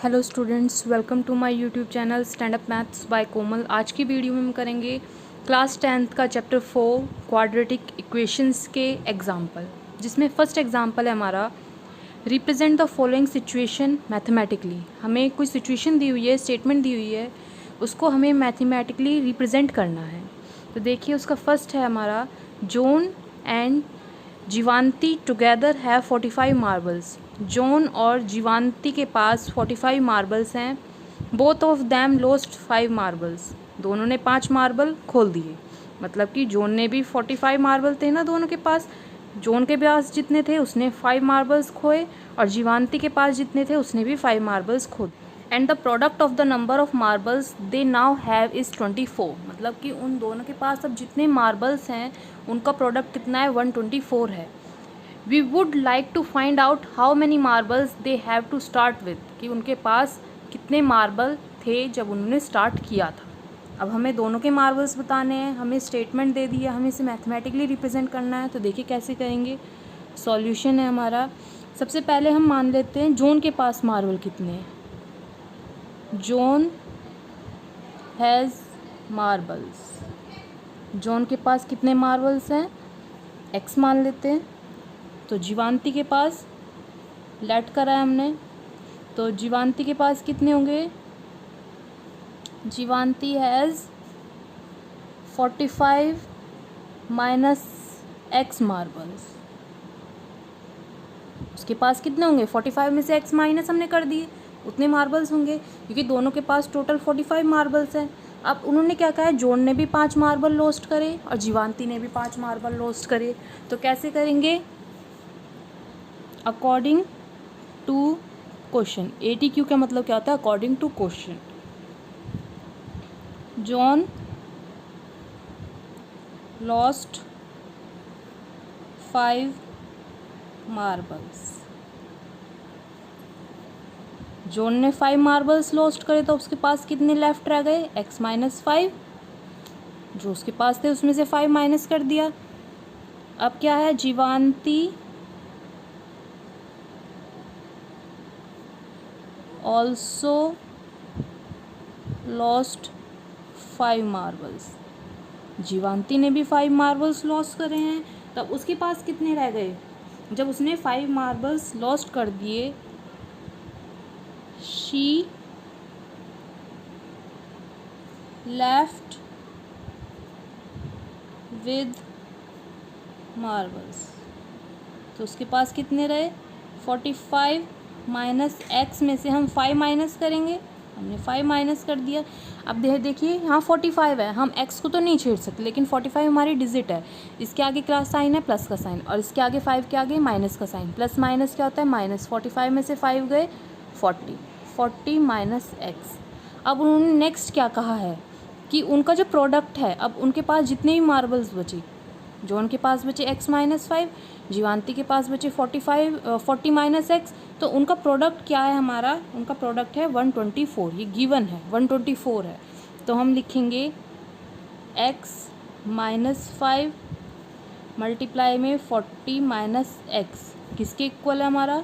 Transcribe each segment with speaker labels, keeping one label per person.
Speaker 1: Hello students, welcome to my YouTube channel stand up maths by Komal. आज की video में हम करेंगे क्लास 10th का चैप्टर 4 क्वाड्रेटिक इक्वेशंस के एग्जाम्पल, जिसमें फर्स्ट एग्जाम्पल है हमारा represent the following situation mathematically. हमें कोई सिचुएशन दी हुई है, स्टेटमेंट दी हुई है, उसको हमें मैथमेटिकली रिप्रेजेंट करना है। तो देखिए उसका फर्स्ट है हमारा, John and Jeevanti together have 45 marbles. John और जीवांती के पास 45 मार्बल्स हैं। Both of them lost 5 marbles. दोनों ने 5 मार्बल खोल दिए। मतलब कि जॉन ने भी 45 मार्बल थे ना दोनों के पास। जॉन के पास जितने थे उसने 5 मार्बल्स खोए और जीवांती के पास जितने थे उसने भी 5 मार्बल्स खो। And the product of the number of marbles they now have is 24। मतलब कि उन दोनों के पास अब जितने मार्बल्स हैं उनका प्रोडक्ट कितना है, 124 है। We would like to find out how many marbles they have to start with, कि उनके पास कितने मार्बल थे जब उन्होंने स्टार्ट किया था। अब हमें दोनों के मार्बल्स बताने हैं, हमें स्टेटमेंट दे दिया, हमें इसे मैथमेटिकली रिप्रेजेंट करना है। तो देखिए कैसे करेंगे। सॉल्यूशन है हमारा, सबसे पहले हम मान लेते हैं जॉन के पास मार्बल कितने हैं। John has marbles. जॉन के पास कितने मार्बल्स हैं, एक्स मान लेते हैं। तो जीवांती के पास लेट करा है हमने, तो जीवांती के पास कितने होंगे। जीवांती हैज़ 45 माइनस एक्स मार्बल्स। उसके पास कितने होंगे, 45 में से एक्स माइनस हमने कर दिए, उतने मार्बल्स होंगे, क्योंकि दोनों के पास टोटल 45 मार्बल्स हैं। अब उन्होंने क्या कहा है, जॉन ने भी 5 मार्बल लॉस्ट करे और जीवांती ने भी 5 मार्बल लॉस्ट करे। तो कैसे करेंगे, अकॉर्डिंग टू क्वेश्चन। ATQ का मतलब क्या होता है, according to question. John lost 5 marbles. John ने 5 मार्बल्स लॉस्ट करे तो उसके पास कितने लेफ्ट रह गए, x माइनस 5। जो उसके पास थे उसमें से 5 माइनस कर दिया। अब क्या है, जीवांती ऑल्सो लॉस्ट 5 मार्बल्स। जीवांती ने भी 5 मार्बल्स लॉस्ट करे हैं, तब उसके पास कितने रह गए। जब उसने 5 मार्बल्स लॉस्ट कर दिए, शी लेफ्ट विद मार्बल्स। तो उसके पास कितने रहे, 45 माइनस एक्स में से हम 5 माइनस करेंगे, हमने 5 माइनस कर दिया। अब देखिए यहाँ 45 है, हम x को तो नहीं छेड़ सकते, लेकिन 45 हमारी डिजिट है। इसके आगे क्या साइन है, प्लस का साइन, और इसके आगे 5 के आगे माइनस का साइन। प्लस माइनस क्या होता है, माइनस। 45 में से 5 गए 40 माइनस एक्स। अब उन्होंने नेक्स्ट क्या कहा है कि उनका जो प्रोडक्ट है, अब उनके पास जितने भी मार्बल्स बचे, जॉन के पास बचे x माइनस 5, जीवांती के पास बचे 40 माइनस एक्स, तो उनका प्रोडक्ट क्या है हमारा, उनका प्रोडक्ट है 124। ये गिवन है, 124 है। तो हम लिखेंगे x माइनस 5 मल्टीप्लाई में 40 माइनस एक्स, किसके इक्वल है हमारा,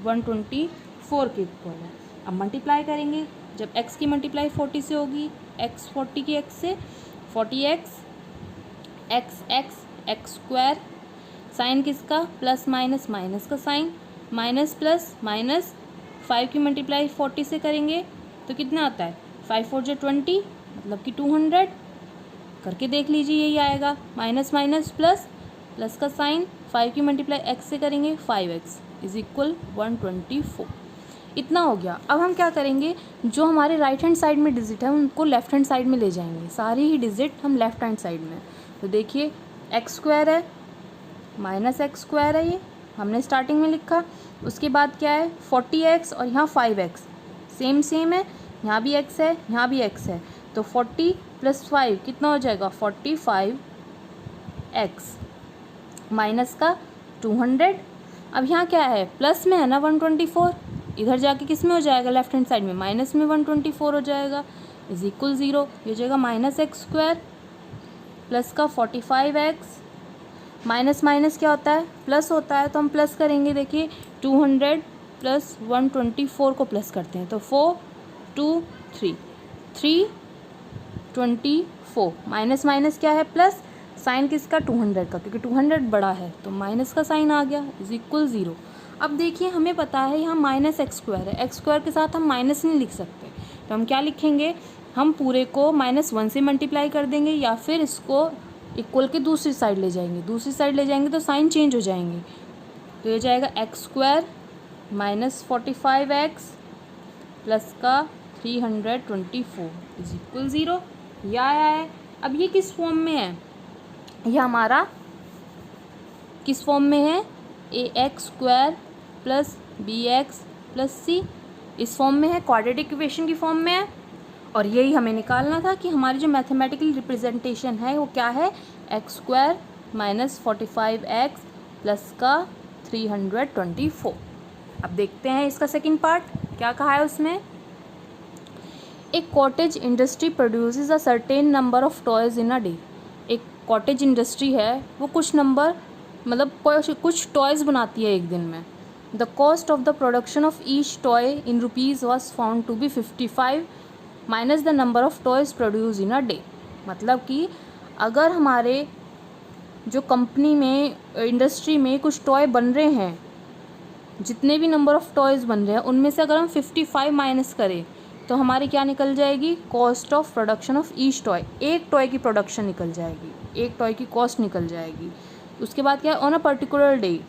Speaker 1: 124 के इक्वल है। अब मल्टीप्लाई करेंगे, जब x की मल्टीप्लाई 40 से होगी, x 40 की x से 40x x स्क्वायर, साइन किसका, प्लस माइनस माइनस का साइन, माइनस प्लस माइनस, 5 की मल्टीप्लाई 40 से करेंगे तो कितना आता है, 5 4 जो 20, मतलब कि 200 करके देख लीजिए, यही आएगा। माइनस माइनस प्लस, प्लस का साइन, 5 की मल्टीप्लाई x से करेंगे 5x इज इक्वल 124। इतना हो गया। अब हम क्या करेंगे, जो हमारे राइट हैंड साइड में डिजिट है उनको लेफ्ट हैंड साइड में ले जाएंगे। सारी ही डिजिट हम लेफ्ट हैंड साइड में। तो देखिए एक्स स्क्वायर है माइनस एक्स स्क्वायर है, ये हमने स्टार्टिंग में लिखा। उसके बाद क्या है, 40x और यहाँ 5x सेम सेम है, यहाँ भी x है यहाँ भी x है, तो 40 प्लस 5 कितना हो जाएगा, 45x माइनस का 200। अब यहाँ क्या है, प्लस में है ना 124, इधर जाके किस में हो जाएगा, लेफ्ट हैंड साइड में माइनस में 124 हो जाएगा, इज इक्वल 0। ये हो जाएगा माइनस एक्स स्क्वायर प्लस का 45x, माइनस माइनस क्या होता है, प्लस होता है, तो हम प्लस करेंगे। देखिए 200 प्लस 124 को प्लस करते हैं तो 4 2 3 324 माइनस माइनस क्या है प्लस, साइन किसका 200 का, क्योंकि 200 बड़ा है तो माइनस का साइन आ गया इज इक्वल 0। अब देखिए हमें पता है यहाँ माइनस एक्स स्क्वायर है, एक्स स्क्वायर के साथ हम माइनस नहीं लिख सकते, तो हम क्या लिखेंगे, हम पूरे को -1 से मल्टीप्लाई कर देंगे या फिर इसको इक्वल के दूसरी साइड ले जाएंगे, दूसरी साइड ले जाएंगे तो साइन चेंज हो जाएंगे, तो ये जाएगा एक्स स्क्वायर -45x प्लस का 324 इज इक्वल 0। यह आया है। अब ये किस फॉर्म में है, यह हमारा किस फॉर्म में है, ax² प्लस bx प्लस सी, इस फॉर्म में है, क्वाड्रेटिक इक्वेशन की फॉर्म में है। और यही हमें निकालना था कि हमारी जो मैथमेटिकल रिप्रेजेंटेशन है वो क्या है, x² -45x प्लस का 324। अब देखते हैं इसका सेकंड पार्ट क्या कहा है उसमें। एक cottage industry produces a certain number of toys in a day. एक कॉटेज इंडस्ट्री है वो कुछ नंबर मतलब कुछ टॉयज़ बनाती है एक दिन में। The cost of the production of each toy in rupees was found to be 55 minus the number of toys produce in a day. मतलब कि अगर हमारे जो कंपनी में इंडस्ट्री में कुछ टॉय बन रहे हैं, जितने भी नंबर ऑफ टॉयज़ बन रहे हैं उनमें से अगर हम 55 माइनस करें तो हमारी क्या निकल जाएगी, cost of production of each toy, एक टॉय की प्रोडक्शन निकल जाएगी, एक टॉय की कॉस्ट निकल जाएगी। उसके बाद क्या है, on a particular day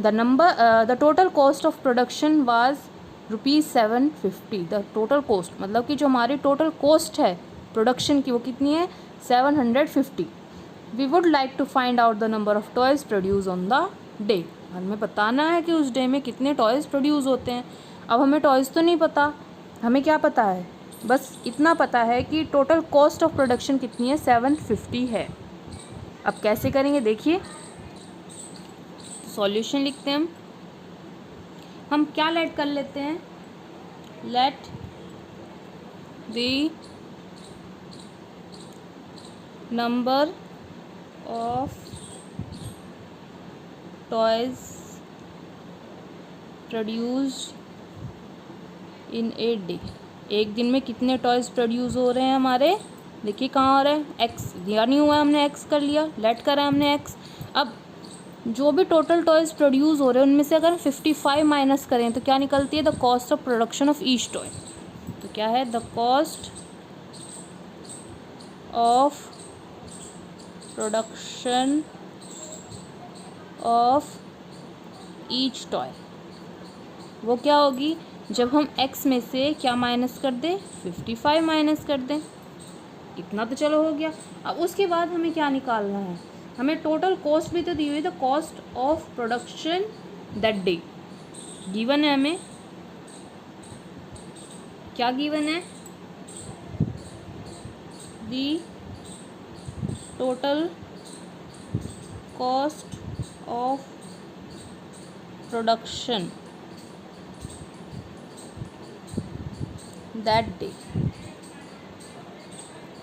Speaker 1: the total cost of production was ₹750। The total cost मतलब कि जो हमारी टोटल कॉस्ट है प्रोडक्शन की वो कितनी है, 750। We would like to find out the number of toys produce on the day. हमें बताना है कि उस डे में कितने टॉयज़ प्रोड्यूस होते हैं। अब हमें टॉयज़ तो नहीं पता, हमें क्या पता है, बस इतना पता है कि टोटल कॉस्ट ऑफ प्रोडक्शन कितनी है, 750 है। अब कैसे करेंगे देखिए, सॉल्यूशन लिखते हैं हम क्या लेट कर लेते हैं, let the number of toys produced in a day. एक दिन में कितने टॉयज़ प्रोड्यूस हो रहे हैं हमारे, देखिए कहाँ हो रहा है, एक्स दिया नहीं हुआ, हमने एक्स कर लिया, लेट करा हमने एक्स। अब जो भी टोटल टॉयज़ प्रोड्यूस हो रहे हैं उनमें से अगर 55 माइनस करें तो क्या निकलती है, the cost of production of each toy. तो क्या है, the cost of production of each toy, वो क्या होगी, जब हम x में से क्या माइनस कर दें, 55 माइनस कर दें। इतना तो चलो हो गया। अब उसके बाद हमें क्या निकालना है, हमें टोटल कॉस्ट भी तो दी हुई है, the cost of production that day given है। हमें क्या गिवन है, the total cost of production that day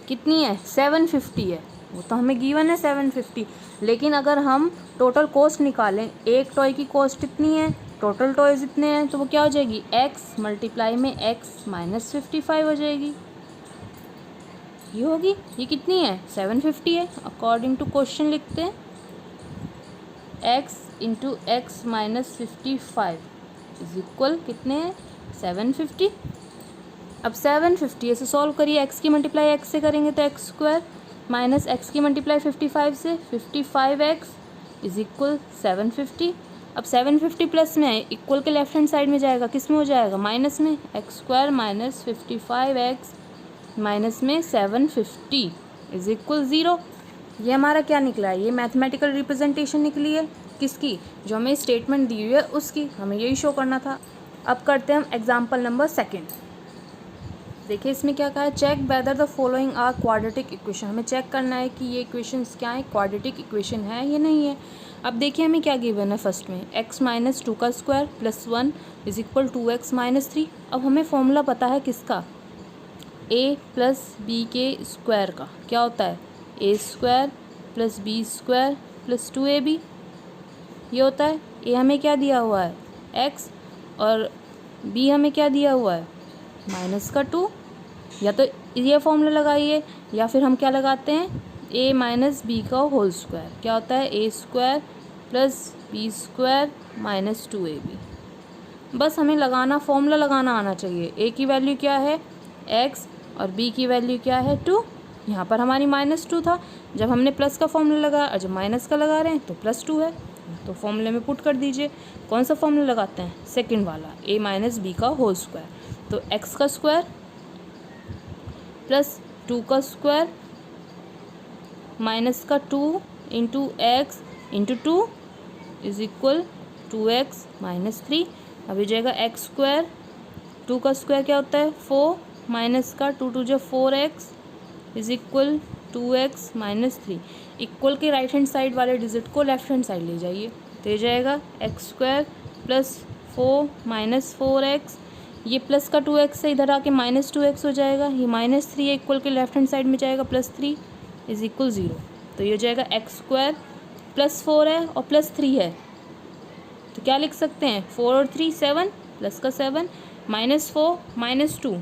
Speaker 1: कितनी है, 750 है, वो तो हमें गिवन है 750। लेकिन अगर हम टोटल कॉस्ट निकालें, एक टॉय की कॉस्ट कितनी है, टोटल टॉयज़ इतने हैं, तो वो क्या हो जाएगी, x मल्टीप्लाई में x माइनस 55 हो जाएगी, ये होगी। ये कितनी है, 750 है, अकॉर्डिंग टू क्वेश्चन लिखते हैं x into x minus 55 is equal कितने हैं, 750। अब 750 ऐसे सॉल्व करिए, x की मल्टीप्लाई x से करेंगे तो एक्स स्क्वायर माइनस एक्स की मल्टीप्लाई 55 से 55x इज इक्वल 750। अब 750 प्लस में है, इक्वल के लेफ्ट हैंड साइड में जाएगा, किस में हो जाएगा, माइनस में, x square minus 55x minus में 750 इज इक्वल 0। ये हमारा क्या निकला है, ये मैथमेटिकल रिप्रेजेंटेशन निकली है किसकी, जो हमें स्टेटमेंट दी हुई है उसकी, हमें यही शो करना था। अब करते हैं हम एग्जाम्पल नंबर 2। देखिए इसमें क्या कहा है, check whether the following are quadratic equation. हमें चेक करना है कि ये इक्वेशंस क्या है, क्वाड्रेटिक इक्वेशन है या नहीं है। अब देखिए हमें क्या गिवन है, फर्स्ट में x माइनस 2 का square plus 1 is equal 2x minus 3। अब हमें फॉर्मूला पता है किसका, a प्लस बी के स्क्वायर का, क्या होता है, a square plus B square plus 2ab, ये होता है। ये हमें क्या दिया हुआ है, एक्स, और बी हमें क्या दिया हुआ है माइनस का 2। या तो ये फॉर्मूला लगाइए या फिर हम क्या लगाते हैं ए माइनस बी का होल स्क्वायर, क्या होता है a square plus B square minus 2ab। बस हमें लगाना, फॉर्मूला लगाना आना चाहिए। ए की वैल्यू क्या है एक्स और बी की वैल्यू क्या है 2। यहाँ पर हमारी -2 था, जब हमने प्लस का फॉर्मूला लगाया और जब माइनस का लगा रहे हैं तो +2 है, तो फॉर्मूले में पुट कर दीजिए। कौन सा फॉर्मूला लगाते हैं सेकंड वाला, ए माइनस बी का होल स्क्वायर। तो एक्स का स्क्वायर प्लस 2 का स्क्वायर माइनस का 2 into x into 2 is equal 2x minus 3। अब हो जाएगा एक्स स्क्वायर, 2 का स्क्वायर क्या होता है 4 माइनस का 2 2 जो 4x is equal 2x minus 3। Equal के राइट हैंड साइड वाले डिजिट को लेफ्ट हैंड साइड ले जाइए, तो ये जाएगा X square plus 4 minus 4x, ये प्लस का 2x से इधर आके माइनस 2x हो जाएगा, ये -3 है, इक्वल के लेफ्ट हैंड साइड में जाएगा +3 इज इक्वल 0। तो ये हो जाएगा एक्स स्क्वायर प्लस 4 है और +3 है, तो क्या लिख सकते हैं 4 और 3 7, प्लस का 7 -4 -2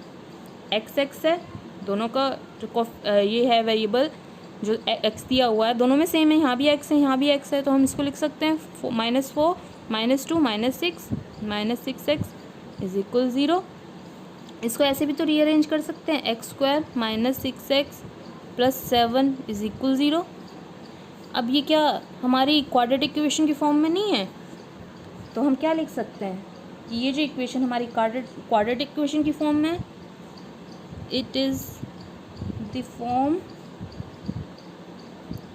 Speaker 1: x है, दोनों का जो ये है वेरिएबल जो x दिया हुआ है दोनों में सेम है, यहाँ भी x है यहाँ भी x है, तो हम इसको लिख सकते हैं -4 -2 -6 इज इक्वल 0। इसको ऐसे भी तो रीअरेंज कर सकते हैं x square -6x plus 7 is equal 0। अब ये क्या हमारी क्वाड्रेटिक इक्वेशन की फॉर्म में नहीं है, तो हम क्या लिख सकते हैं कि ये जो इक्वेशन हमारी क्वाड्रेटिक इक्वेशन की फॉर्म में, it is the form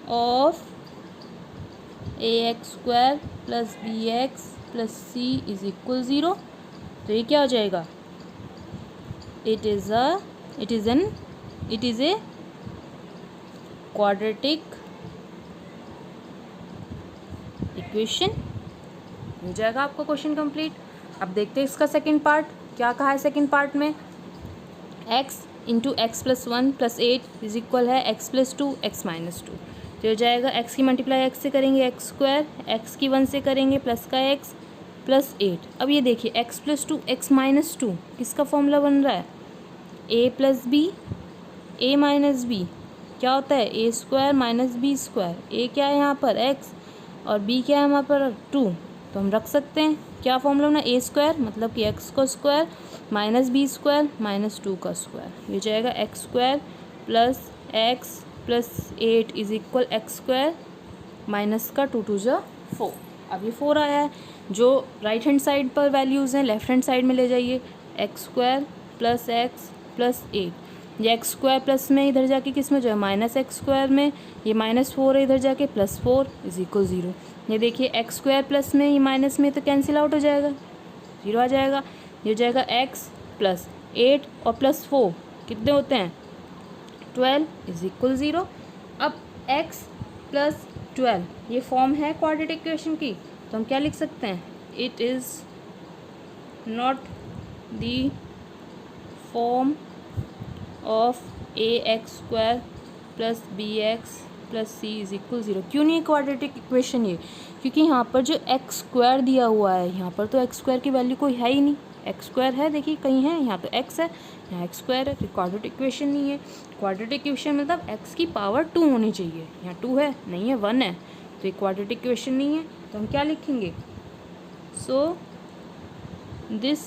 Speaker 1: of ax square plus bx plus c is equal 0। तो ये क्या हो जाएगा it is a quadratic equation. हो जाएगा आपका क्वेश्चन कंप्लीट। अब देखते हैं इसका सेकंड पार्ट क्या कहा है। सेकंड पार्ट में x into x plus 1 plus 8 is equal है x प्लस 2 x माइनस 2। तो हो जाएगा x की मल्टीप्लाई x से करेंगे x स्क्वायर, x की 1 से करेंगे प्लस का x प्लस 8। अब ये देखिए x प्लस 2 x माइनस 2 किसका फॉर्मूला बन रहा है a plus B a minus B क्या होता है a square minus B square. a क्या है यहाँ पर x और b क्या है यहाँ पर 2, तो हम रख सकते हैं क्या फॉर्मूला ना a स्क्वायर मतलब कि x का square minus B square minus 2 का स्क्वायर। ये जाएगा X square plus X plus 8 is equal X square minus का 2 2 जा 4। अब ये 4 आया है, जो राइट हैंड साइड पर वैल्यूज़ हैं लेफ्ट हैंड साइड में ले जाइए। X square plus X plus 8, ये एक्स स्क्वायर प्लस में इधर जाके किस में जो है माइनस एक्स स्क्वायर में, ये -4 है इधर जाके प्लस 4 इज इक्वल 0। ये देखिए एक्स स्क्वायर प्लस में ये माइनस में तो कैंसिल आउट हो जाएगा, 0 आ जाएगा। ये हो जाएगा x प्लस 8 और प्लस 4 कितने होते हैं 12 इज इक्वल 0। अब x प्लस 12 ये फॉर्म है क्वाड्रेटिक इक्वेशन की, तो हम क्या लिख सकते हैं it is not the form of ax square plus bx plus C is equal 0। क्यों नहीं है क्वाड्रेटिक इक्वेशन ये, क्योंकि यहाँ पर जो एक्स स्क्वायर दिया हुआ है यहाँ पर तो एक्स स्क्वायर की वैल्यू कोई है ही नहीं। एक्स स्क्वायर है देखिए कहीं है, यहाँ तो एक्स है यहाँ एक्स स्क्वायर है, तो क्वाड्रेटिक इक्वेशन नहीं है। क्वाड्रेटिक इक्वेशन मतलब एक्स की पावर 2 होनी चाहिए, यहाँ 2 है नहीं है 1 है, तो ये क्वाड्रेटिक इक्वेशन नहीं है। तो हम क्या लिखेंगे so this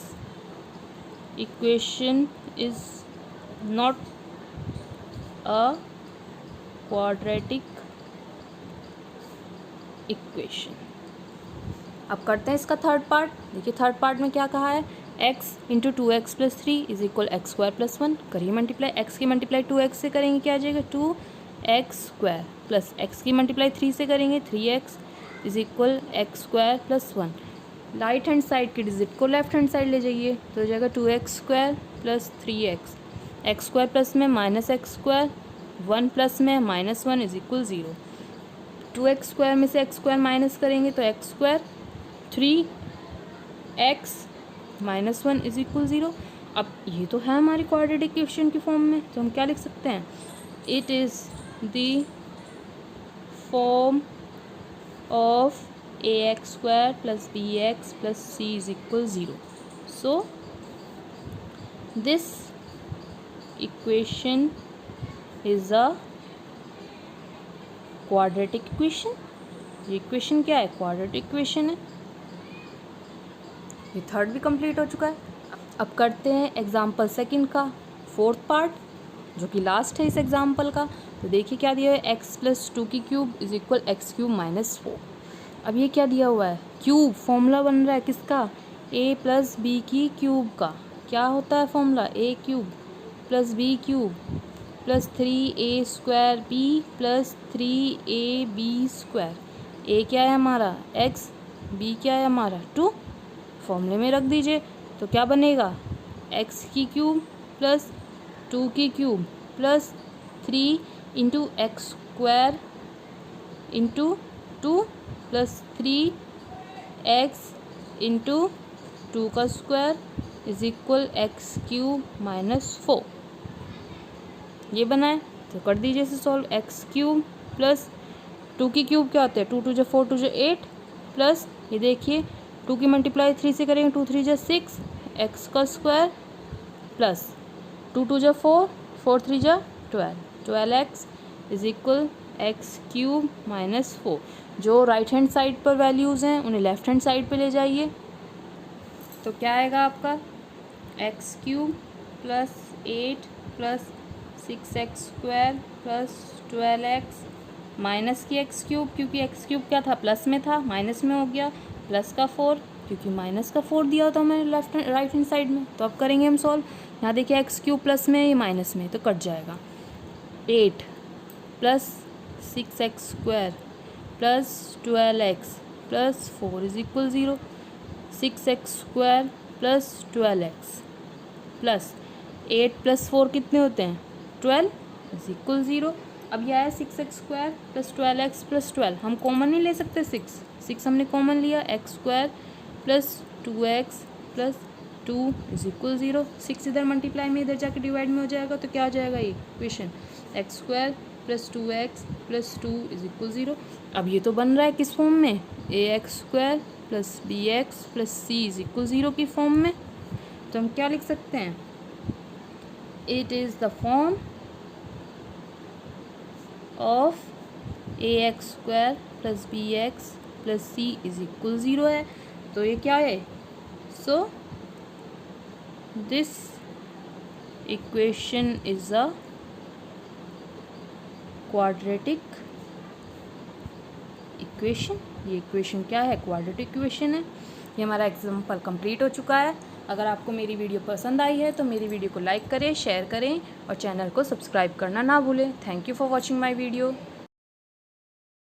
Speaker 1: equation is not a quadratic equation. अब करते हैं इसका थर्ड पार्ट। देखिए थर्ड पार्ट में क्या कहा है x into 2x plus 3 is equal X square plus 1। करिए मल्टीप्लाई, x की मल्टीप्लाई 2x से करेंगे क्या आ जाएगा 2x स्क्वायर प्लस x की मल्टीप्लाई 3 से करेंगे 3x is equal X square plus 1। Right hand side की डिजिट को लेफ्ट हैंड साइड ले जाइए, तो हो जाएगा 2x square plus 3x, x square plus में माइनस एक्स स्क्वायर 1 प्लस में -1 इज इक्वल 0। 2x स्क्वायर में से x स्क्वायर माइनस करेंगे तो x square 3x minus 1 is equal 0। अब ये तो है हमारी क्वाड्रेटिक इक्वेशन की फॉर्म में, तो हम क्या लिख सकते हैं it is the form of ax² plus bx plus c is equal 0. So this equation is a quadratic equation. ये इक्वेशन क्या है? क्वाड्रेटिक इक्वेशन है. ये थर्ड भी कंप्लीट हो चुका है. अब करते हैं एग्जाम्पल सेकंड का फोर्थ पार्ट, जो कि लास्ट है इस एग्जाम्पल का. तो देखिए क्या दिया है, x प्लस 2 की cube is equal x cube minus 4. अब ये क्या दिया हुआ है, क्यूब. फॉर्मूला बन रहा है किसका, a प्लस बी की क्यूब का. क्या होता है formula, a cube plus B cube plus 3a² b plus 3ab². a क्या है हमारा x, b क्या है हमारा 2. फॉर्मूले में रख दीजिए. तो क्या बनेगा, x की क्यूब प्लस 2 की cube plus 3 into x² into 2 plus 3x into 2 का square is equal x cube minus 4. ये बना है. तो कर दीजिए इसे सॉल्व. एक्स क्यूब प्लस 2 की क्यूब क्या होता है, 2 2 जा 4 2 जा 8 प्लस ये देखिए 2 की मल्टीप्लाई 3 से करेंगे, 2 3 जा 6 एक्स का स्क्वायर प्लस 2 2 जा 4 4 3 जा 12x is equal x cube minus 4. जो राइट हैंड साइड पर वैल्यूज़ हैं उन्हें लेफ्ट हैंड साइड पे ले जाइए. तो क्या आएगा आपका, x cube plus 8 plus 6x² plus 12x minus की एक्स क्यूब, क्योंकि एक्स क्यूब क्या था, प्लस में था, माइनस में हो गया, प्लस का 4, क्योंकि माइनस का 4 दिया होता हमें राइट हैंड साइड में. तो अब करेंगे हम सॉल्व. यहाँ देखिए एक्स क्यूब प्लस में, ये माइनस में, तो कट जाएगा. 8 plus 6x² plus 12x plus 4 is equal 0. 6x² plus 12x plus 8 plus 4 कितने होते हैं, 12 इज इक्वल 0. अब यह है 6x² प्लस 12x प्लस 12. हम कॉमन नहीं ले सकते, 6 हमने कॉमन लिया. x² plus 2x plus 2 is equal 0. 6 इधर मल्टीप्लाई में, इधर जाके डिवाइड में हो जाएगा. तो क्या आ जाएगा ये equation, x² plus 2x plus 2 is equal 0. अब ये तो बन रहा है किस फॉर्म में, ax² plus bx plus c is equal 0 की फॉर्म में. तो हम क्या लिख सकते हैं, it is the form of ax² plus bx plus c is equal 0 है. तो ये क्या है, so this equation is a quadratic equation. ये इक्वेशन क्या है, क्वाड्रेटिक इक्वेशन है. ये हमारा एग्जाम्पल कंप्लीट हो चुका है. अगर आपको मेरी वीडियो पसंद आई है तो मेरी वीडियो को लाइक करें, शेयर करें और चैनल को सब्सक्राइब करना ना भूलें. Thank you for watching my video.